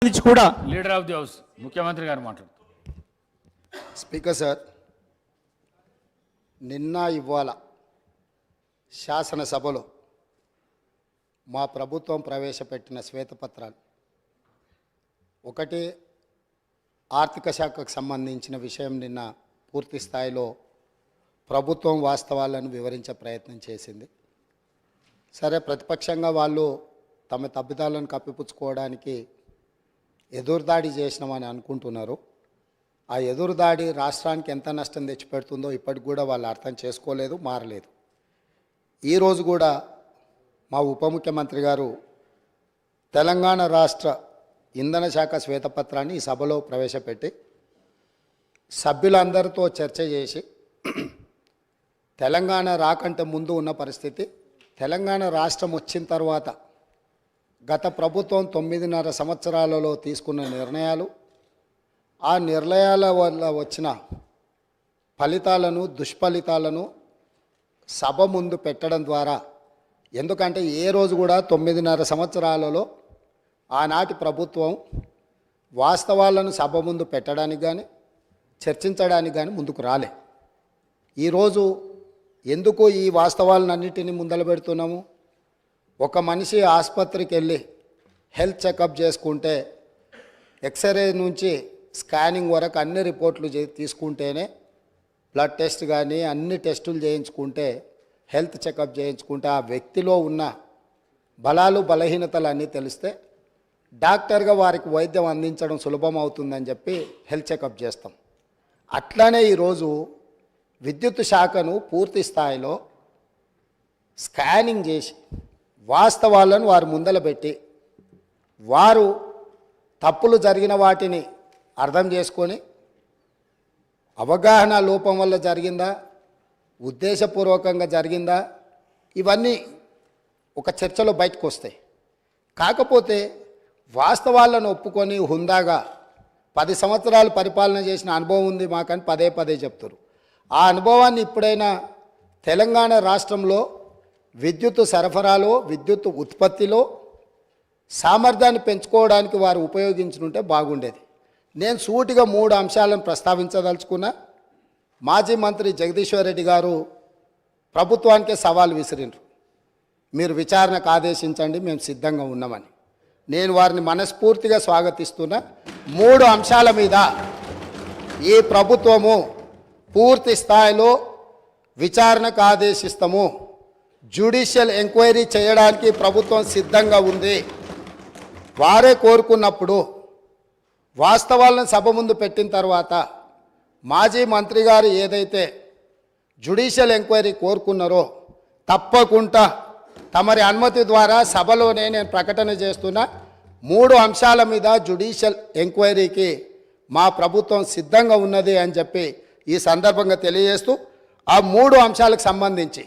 కూడా leader of the house ముఖ్యమంత్రి గారు మాట్లాడుతారు. స్పీకర్ సార్, నిన్న ఇవాళ శాసనసభలో మా ప్రభుత్వం ప్రవేశపెట్టిన శ్వేతపత్రాలు ఒకటి ఆర్థిక శాఖకు సంబంధించిన విషయం నిన్న పూర్తి స్థాయిలో ప్రభుత్వం వాస్తవాలను వివరించే ప్రయత్నం చేసింది. సరే, ప్రతిపక్షంగా వాళ్ళు తమ తప్పిదాలను కప్పిపుచ్చుకోవడానికి ఎదురుదాడి చేసినామని అనుకుంటున్నారు. ఆ ఎదురుదాడి రాష్ట్రానికి ఎంత నష్టం తెచ్చిపెడుతుందో ఇప్పటికి కూడా వాళ్ళు అర్థం చేసుకోలేదు, మారలేదు. ఈరోజు కూడా మా ఉప ముఖ్యమంత్రి గారు తెలంగాణ రాష్ట్ర ఇంధన శాఖ శ్వేతపత్రాన్ని ఈ సభలో ప్రవేశపెట్టి సభ్యులందరితో చర్చ చేసి తెలంగాణ రాకంటే ముందు ఉన్న పరిస్థితి, తెలంగాణ రాష్ట్రం వచ్చిన తర్వాత గత ప్రభుత్వం 9.5 సంవత్సరాలలో తీసుకున్న నిర్ణయాలు, ఆ నిర్ణయాల వల్ల వచ్చిన ఫలితాలను, దుష్ఫలితాలను సభ ముందు పెట్టడం ద్వారా, ఎందుకంటే ఏ రోజు కూడా 9.5 సంవత్సరాలలో ఆనాటి ప్రభుత్వం వాస్తవాలను సభ ముందు పెట్టడానికి కానీ చర్చించడానికి కానీ ముందుకు రాలే. ఈరోజు ఎందుకు ఈ వాస్తవాలన్నింటినీ ముందలు పెడుతున్నాము? ఒక మనిషి ఆసుపత్రికి వెళ్ళి హెల్త్ చెకప్ చేసుకుంటే ఎక్స్రే నుంచి స్కానింగ్ వరకు అన్ని రిపోర్ట్లు తీసుకుంటేనే, బ్లడ్ టెస్ట్ కానీ అన్ని టెస్టులు చేయించుకుంటే, హెల్త్ చెకప్ చేయించుకుంటే ఆ వ్యక్తిలో ఉన్న బలాలు బలహీనతలు అన్నీ తెలిస్తే డాక్టర్గా వారికి వైద్యం అందించడం సులభం అవుతుందని చెప్పి హెల్త్ చెకప్ చేస్తాం. అట్లానే ఈరోజు విద్యుత్ శాఖను పూర్తి స్థాయిలో స్కానింగ్ చేసి వాస్తవాలను వారు ముందల పెట్టి, వారు తప్పులు జరిగిన వాటిని అర్థం చేసుకొని అవగాహన లోపం వల్ల జరిగిందా, ఉద్దేశపూర్వకంగా జరిగిందా, ఇవన్నీ ఒక చర్చలో బయటకు వస్తాయి. కాకపోతే వాస్తవాలను ఒప్పుకొని హుందాగా 10 సంవత్సరాలు పరిపాలన చేసిన అనుభవం ఉంది మాకని పదే పదే చెప్తారు. ఆ అనుభవాన్ని ఇప్పుడైనా తెలంగాణ రాష్ట్రంలో విద్యుత్ సరఫరాలో, విద్యుత్ ఉత్పత్తిలో సామర్థ్యాన్ని పెంచుకోవడానికి వారు ఉపయోగించుకుంటే బాగుండేది. నేను సూటిగా 3 అంశాలను ప్రస్తావించదలుచుకున్నా. మాజీ మంత్రి జగదీశ్వర్ రెడ్డి గారు ప్రభుత్వానికే సవాల్ విసిరిండ్రు, మీరు విచారణకు ఆదేశించండి, మేము సిద్ధంగా ఉన్నామని. నేను వారిని మనస్ఫూర్తిగా స్వాగతిస్తున్నా. 3 అంశాల మీద ఈ ప్రభుత్వము పూర్తి స్థాయిలో విచారణకు ఆదేశిస్తాము, జ్యుడిషియల్ ఎంక్వైరీ చేయడానికి ప్రభుత్వం సిద్ధంగా ఉంది. వారే కోరుకున్నప్పుడు వాస్తవాలను సభ ముందు పెట్టిన తర్వాత మాజీ మంత్రి గారు ఏదైతే జ్యుడిషియల్ ఎంక్వైరీ కోరుకున్నారో తప్పకుండా తమరి అనుమతి ద్వారా సభలోనే నేను ప్రకటన చేస్తున్నా. 3 అంశాల మీద జ్యుడిషియల్ ఎంక్వైరీకి మా ప్రభుత్వం సిద్ధంగా ఉన్నది అని చెప్పి ఈ సందర్భంగా తెలియజేస్తూ, ఆ 3 అంశాలకు సంబంధించి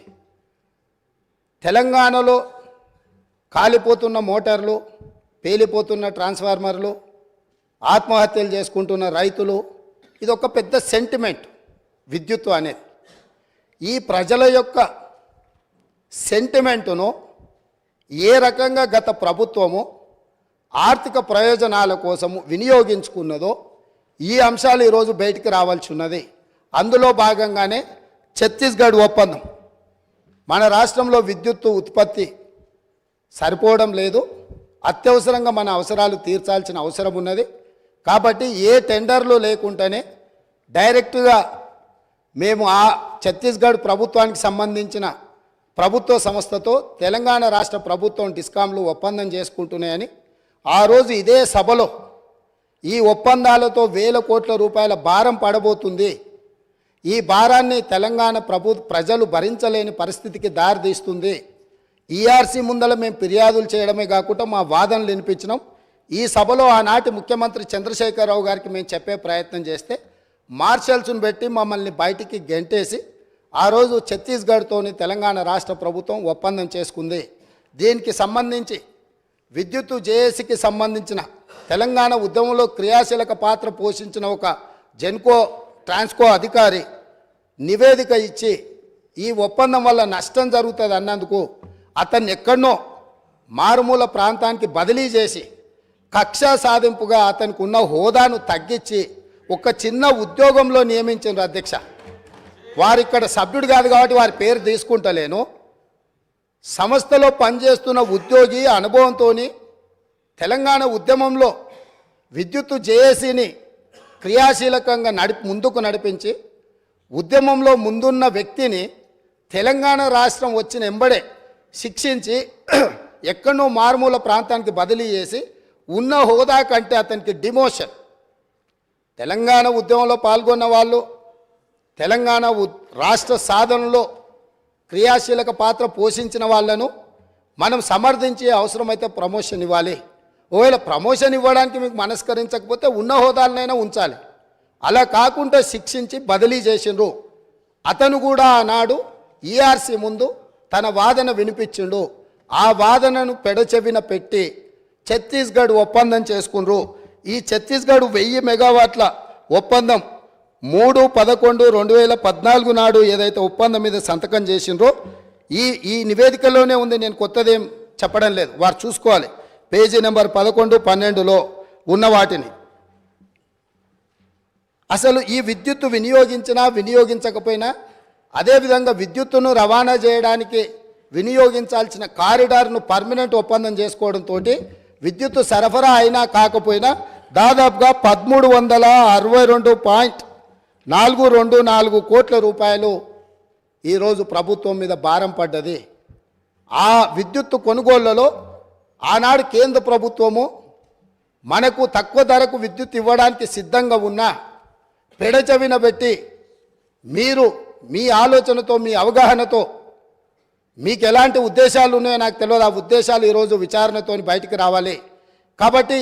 తెలంగాణలో కాలిపోతున్న మోటార్లు, పేలిపోతున్న ట్రాన్స్ఫార్మర్లు, ఆత్మహత్యలు చేసుకుంటున్న రైతులు, ఇది ఒక పెద్ద సెంటిమెంట్ విద్యుత్తు అనేది. ఈ ప్రజల యొక్క సెంటిమెంటును ఏ రకంగా గత ప్రభుత్వము ఆర్థిక ప్రయోజనాల కోసము వినియోగించుకున్నదో ఈ అంశాలు ఈరోజు బయటికి రావాల్సి ఉన్నది. అందులో భాగంగానే ఛత్తీస్గఢ్ ఒప్పందం. మన రాష్ట్రంలో విద్యుత్తు ఉత్పత్తి సరిపోవడం లేదు, అత్యవసరంగా మన అవసరాలు తీర్చాల్సిన అవసరం ఉన్నది. కాబట్టి ఏ టెండర్లు లేకుండానే డైరెక్ట్గా మేము ఆ ఛత్తీస్గఢ్ ప్రభుత్వానికి సంబంధించిన ప్రభుత్వ సంస్థతో తెలంగాణ రాష్ట్ర ప్రభుత్వం డిస్కామ్లు ఒప్పందం చేసుకుంటున్నాయని ఆ రోజు ఇదే సభలో ఈ ఒప్పందాలతో 1000 కోట్ల రూపాయల భారం పడబోతుంది, ఈ భారాన్ని తెలంగాణ ప్రజలు భరించలేని పరిస్థితికి దారితీస్తుంది, ఈఆర్సీ ముందల మేము ఫిర్యాదులు చేయడమే కాకుండా మా వాదనలు వినిపించినాం. ఈ సభలో ఆనాటి ముఖ్యమంత్రి చంద్రశేఖరరావు గారికి మేము చెప్పే ప్రయత్నం చేస్తే మార్షల్స్ను పెట్టి మమ్మల్ని బయటికి గెంటేసి ఆ రోజు ఛత్తీస్గఢ్తోని తెలంగాణ రాష్ట్ర ప్రభుత్వం ఒప్పందం చేసుకుంది. దీనికి సంబంధించి విద్యుత్తు జేఏసీకి సంబంధించిన తెలంగాణ ఉద్యమంలో క్రియాశీలక పాత్ర పోషించిన ఒక జెన్కో ట్రాన్స్కో అధికారి నివేదిక ఇచ్చి ఈ ఒప్పందం వల్ల నష్టం జరుగుతుంది అన్నందుకు అతన్ని ఎక్కడనో మారుమూల ప్రాంతానికి బదిలీ చేసి కక్ష సాధింపుగా అతనికి ఉన్న హోదాను తగ్గించి ఒక చిన్న ఉద్యోగంలో నియమించారు అధ్యక్ష. వారు ఇక్కడ సభ్యుడు కాదు కాబట్టి వారి పేరు తీసుకుంటలేను. సంస్థలో పనిచేస్తున్న ఉద్యోగి అనుభవంతో తెలంగాణ ఉద్యమంలో విద్యుత్తు జేఏసీని క్రియాశీలకంగా ముందుకు నడిపించి ఉద్యమంలో ముందున్న వ్యక్తిని తెలంగాణ రాష్ట్రం వచ్చిన ఎంబడే శిక్షించి ఎక్కడో మారుమూల ప్రాంతానికి బదిలీ చేసి ఉన్న హోదా కంటే అతనికి డిమోషన్. తెలంగాణ ఉద్యమంలో పాల్గొన్న వాళ్ళు తెలంగాణ రాష్ట్ర సాధనలో క్రియాశీలక పాత్ర పోషించిన వాళ్ళను మనం సమర్థించే అవసరమైతే ప్రమోషన్ ఇవ్వాలి. ఒకవేళ ప్రమోషన్ ఇవ్వడానికి మీకు మనస్కరించకపోతే ఉన్న హోదాలనైనా ఉంచాలి. అలా కాకుండా శిక్షించి బదిలీ చేసిండ్రు. అతను కూడా ఆనాడు ఈఆర్సీ ముందు తన వాదన వినిపించిండు. ఆ వాదనను పెడచెవిన పెట్టి ఛత్తీస్గఢ్ ఒప్పందం చేసుకుండ్రు. ఈ ఛత్తీస్గఢ్ 1000 మెగావాట్ల ఒప్పందం 3/11/2014 నాడు ఏదైతే ఒప్పందం మీద సంతకం చేసిండ్రో ఈ నివేదికలోనే ఉంది. నేను కొత్తదేం చెప్పడం లేదు, వారు చూసుకోవాలి. పేజీ నెంబర్ 11, 12లో ఉన్న వాటిని. అసలు ఈ విద్యుత్తు వినియోగించినా వినియోగించకపోయినా అదేవిధంగా విద్యుత్తును రవాణా చేయడానికి వినియోగించాల్సిన కారిడార్ను పర్మనెంట్ ఒప్పందం చేసుకోవడంతో విద్యుత్తు సరఫరా అయినా కాకపోయినా దాదాపుగా 1362.424 కోట్ల రూపాయలు ఈరోజు ప్రభుత్వం మీద భారం పడ్డది. ఆ విద్యుత్తు కొనుగోళ్లలో ఆనాడు కేంద్ర ప్రభుత్వము మనకు తక్కువ ధరకు విద్యుత్ ఇవ్వడానికి సిద్ధంగా ఉన్నా పెడచెవిన పెట్టి మీరు మీ ఆలోచనతో మీ అవగాహనతో మీకు ఎలాంటి ఉద్దేశాలు ఉన్నాయో నాకు తెలియదు. ఆ ఉద్దేశాలు ఈరోజు విచారణతో బయటికి రావాలి. కాబట్టి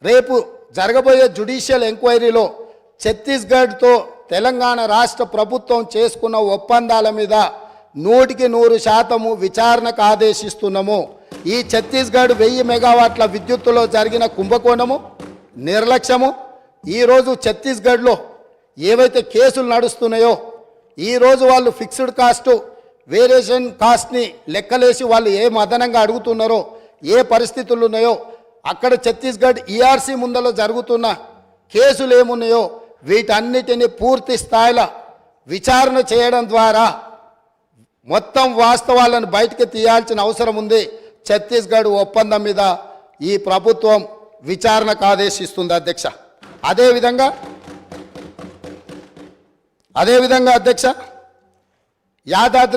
రేపు జరగబోయే జ్యుడిషియల్ ఎంక్వైరీలో ఛత్తీస్గఢ్తో తెలంగాణ రాష్ట్ర ప్రభుత్వం చేసుకున్న ఒప్పందాల మీద 100% విచారణకు ఆదేశిస్తున్నాము. ఈ ఛత్తీస్గఢ్ 1000 మెగావాట్ల విద్యుత్తులో జరిగిన కుంభకోణము, నిర్లక్ష్యము, ఈరోజు ఛత్తీస్గఢ్లో ఏవైతే కేసులు నడుస్తున్నాయో ఈరోజు వాళ్ళు ఫిక్స్డ్ కాస్టు వేరియేషన్ కాస్ట్ని లెక్కలేసి వాళ్ళు ఏ అదనంగా అడుగుతున్నారో ఏ పరిస్థితులు ఉన్నాయో అక్కడ ఛత్తీస్గఢ్ ఈఆర్సీ ముందలో జరుగుతున్న కేసులు ఏమున్నాయో వీటన్నిటిని పూర్తి స్థాయిలో విచారణ చేయడం ద్వారా మొత్తం వాస్తవాలను బయటకు తీయాల్సిన అవసరం ఉంది. ఛత్తీస్గఢ్ ఒప్పందం మీద ఈ ప్రభుత్వం విచారణకు ఆదేశిస్తుంది అధ్యక్ష. అదేవిధంగా అధ్యక్ష యాదాద్రి